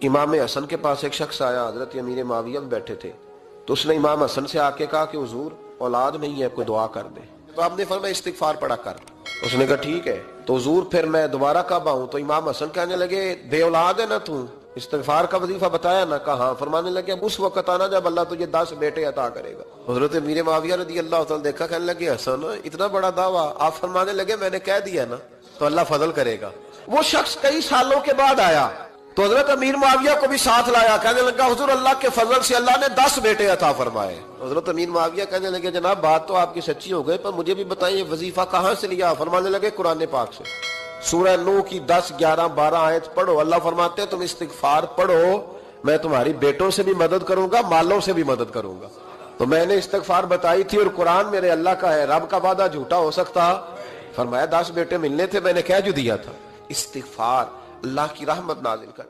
امام حسن کے پاس ایک شخص آیا، حضرت امیر معاویہ بھی بیٹھے تھے، تو اس نے امام حسن سے آ کے کہا کہ حضور اولاد نہیں ہے، کوئی دعا کر دے۔ تو آپ نے فرمایا استغفار پڑھا کر۔ اس نے کہا ٹھیک ہے۔ تو حضور پھر میں دوبارہ کب آؤں؟ تو امام حسن کہنے لگے بے اولاد ہے نا تو، استغفار کا وظیفہ بتایا نا؟ کہا ہاں۔ فرمانے لگے اب اس وقت آنا جب اللہ تجھے 10 بیٹے عطا کرے گا۔ حضرت امیر معاویہ رضی اللہ تعالیٰ دیکھا، کہنے لگے حسن اتنا بڑا دعویٰ؟ آپ فرمانے لگے میں نے کہہ دیا نا تو اللہ فضل کرے گا۔ وہ شخص کئی سالوں کے بعد آیا تو حضرت امیر معاویہ کو بھی ساتھ لایا، کہنے لگا حضور اللہ کے فضل سے اللہ نے 10 بیٹے عطا فرمائے۔ حضرت امیر معاویہ کہنے لگے جناب بات تو آپ کی سچی ہو گئی، پر مجھے بھی بتائیں یہ وظیفہ کہاں سے لیا؟ فرمانے لگے قرآن پاک سے، سورہ نوح کی 10، 11، 12 آیت پڑھو۔ اللہ فرماتے ہیں تم استغفار پڑھو، میں تمہاری بیٹوں سے بھی مدد کروں گا، مالوں سے بھی مدد کروں گا۔ تو میں نے استغفار بتائی تھی، اور قرآن میرے اللہ کا ہے، رب کا وعدہ جھوٹا ہو سکتا؟ فرمایا 10 بیٹے ملنے تھے، میں نے کہہ جو دیا تھا۔ استغفار اللہ کی رحمت نازل کر